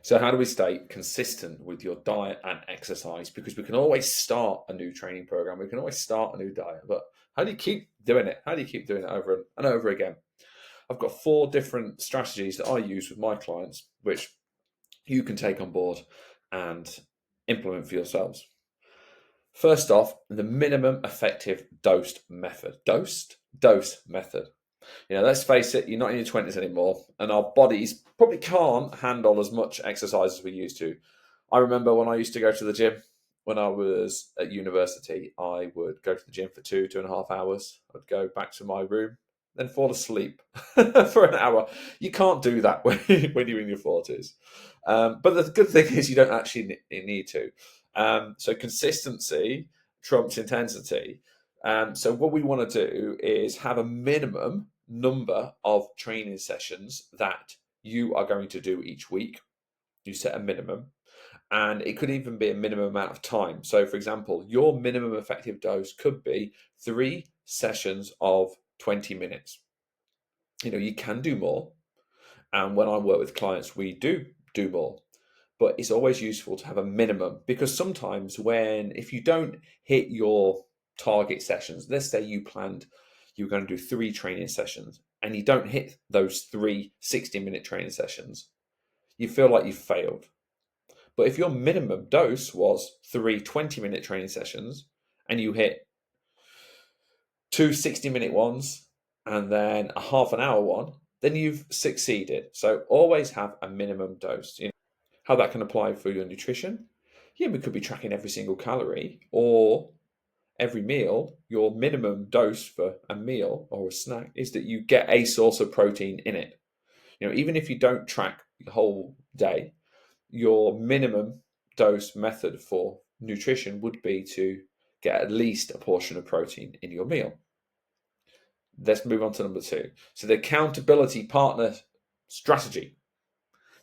So how do we stay consistent with your diet and exercise? Because we can always start a new training program, we can always start a new diet, but how do you keep doing it? How do you keep doing it over and over again? I've got 4 different strategies that I use with my clients, which you can take on board and implement for yourselves. First off, the minimum effective dose method. Dose method. Let's face it, you're not in your 20s anymore, and our bodies probably can't handle as much exercise as we used to. I remember when I used to go to the gym when I was at university, I would go to the gym for 2.5 hours. I'd go back to my room, then fall asleep for an hour. You can't do that when you're in your 40s. But the good thing is you don't actually need to. So consistency trumps intensity. So what we want to do is have a minimum number of training sessions that you are going to do each week. You set a minimum, and it could even be a minimum amount of time. So, for example, your minimum effective dose could be 3 sessions of 20 minutes. You can do more, and when I work with clients, we do more. But it's always useful to have a minimum, because sometimes if you don't hit your target sessions, let's say you were going to do 3 training sessions and you don't hit those 3 60-minute training sessions, you feel like you've failed. But if your minimum dose was 3 20-minute training sessions and you hit 2 60-minute ones and then a half an hour one, then you've succeeded. So always have a minimum dose. How that can apply for your nutrition? Yeah, we could be tracking every single calorie or every meal. Your minimum dose for a meal or a snack is that you get a source of protein in it. Even if you don't track the whole day, your minimum dose method for nutrition would be to get at least a portion of protein in your meal. Let's move on to number 2. So the accountability partner strategy.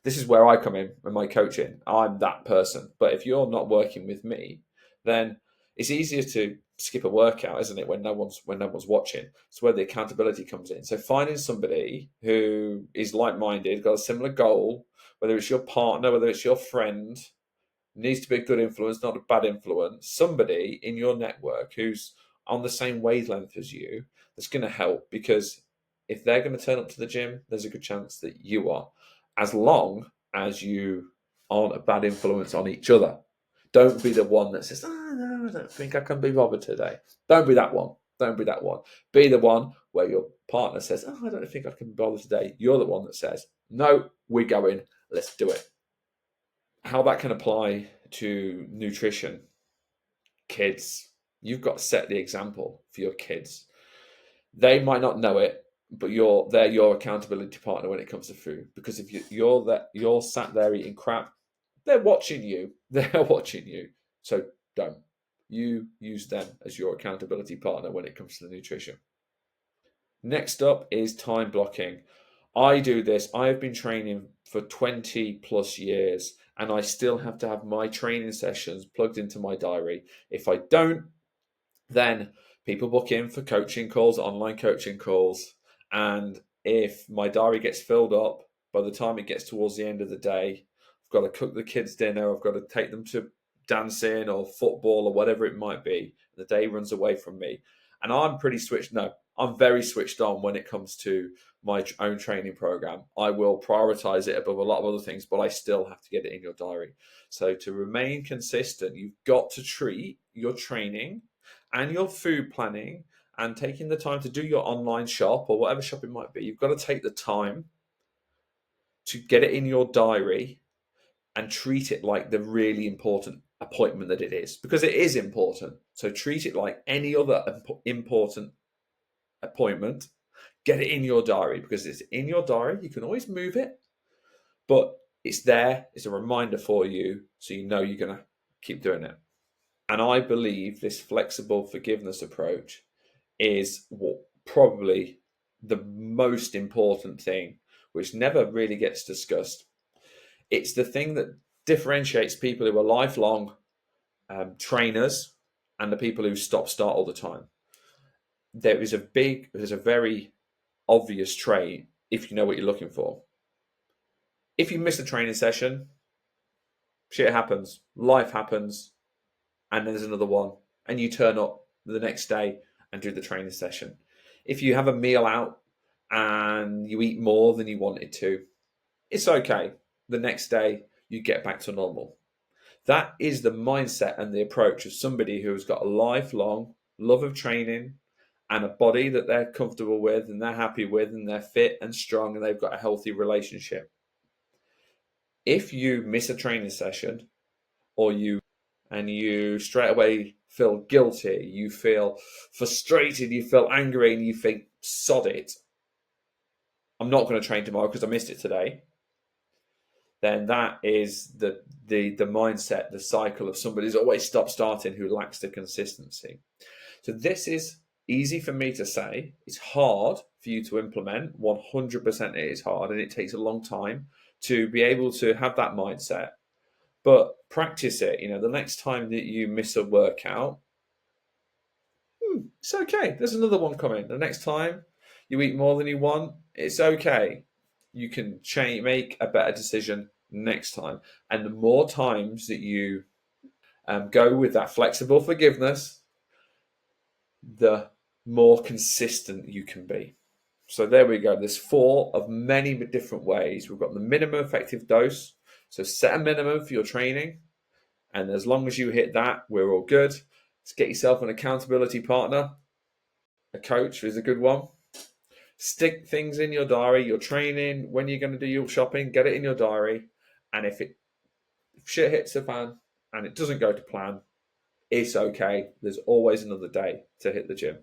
This is where I come in my coaching. I'm that person. But if you're not working with me, then it's easier to skip a workout, isn't it, when no one's watching? It's where the accountability comes in. So finding somebody who is like-minded, got a similar goal, whether it's your partner, whether it's your friend, needs to be a good influence, not a bad influence, somebody in your network who's on the same wavelength as you, that's going to help, because if they're going to turn up to the gym, there's a good chance that you are, as long as you aren't a bad influence on each other. Don't be the one that says, "Oh, no, I don't think I can be bothered today." Don't be that one. Don't be that one. Be the one where your partner says, "Oh, I don't think I can be bothered today." You're the one that says, "No, we're going. Let's do it." How that can apply to nutrition. Kids, you've got to set the example for your kids. They might not know it, but they're your accountability partner when it comes to food. Because if you're sat there eating crap, they're watching you. They're watching you. So don't. You use them as your accountability partner when it comes to the nutrition. Next up is time blocking. I do this. I have been training for 20 plus years, and I still have to have my training sessions plugged into my diary. If I don't, then people book in for coaching calls, online coaching calls. And if my diary gets filled up, by the time it gets towards the end of the day, I've got to cook the kids dinner, I've got to take them to dancing or football or whatever it might be. The day runs away from me. And I'm very switched on when it comes to my own training program. I will prioritize it above a lot of other things, but I still have to get it in your diary. So to remain consistent, you've got to treat your training and your food planning and taking the time to do your online shop or whatever shop it might be. You've got to take the time to get it in your diary and treat it like the really important appointment that it is, because it is important. So treat it like any other important appointment. Get it in your diary, because it's in your diary. You can always move it, but it's there. It's a reminder for you, so you know you're going to keep doing it. And I believe this flexible forgiveness approach is what probably the most important thing, which never really gets discussed. It's the thing that differentiates people who are lifelong trainers and the people who start all the time. There's a very obvious trait if you know what you're looking for. If you miss a training session, Shit happens, life happens, and there's another one, and you turn up the next day and do the training session. If you have a meal out and you eat more than you wanted to, it's okay. The next day, you get back to normal. That is the mindset and the approach of somebody who has got a lifelong love of training and a body that they're comfortable with and they're happy with and they're fit and strong and they've got a healthy relationship. If you miss a training session or you straight away feel guilty, you feel frustrated, you feel angry, and you think, sod it, I'm not going to train tomorrow because I missed it today, then that is the mindset, the cycle of somebody who's always stop-starting, who lacks the consistency. So this is easy for me to say. It's hard for you to implement. 100% it is hard, and it takes a long time to be able to have that mindset. But practice it. The next time that you miss a workout, it's okay. There's another one coming. The next time you eat more than you want, it's okay. You can make a better decision next time. And the more times that you go with that flexible forgiveness, the more consistent you can be. So there we go. There's 4 of many different ways. We've got the minimum effective dose. So set a minimum for your training. And as long as you hit that, we're all good. Let's get yourself an accountability partner. A coach is a good one. Stick things in your diary, your training, when you're going to do your shopping, get it in your diary. And if shit hits the fan and it doesn't go to plan, it's okay. There's always another day to hit the gym.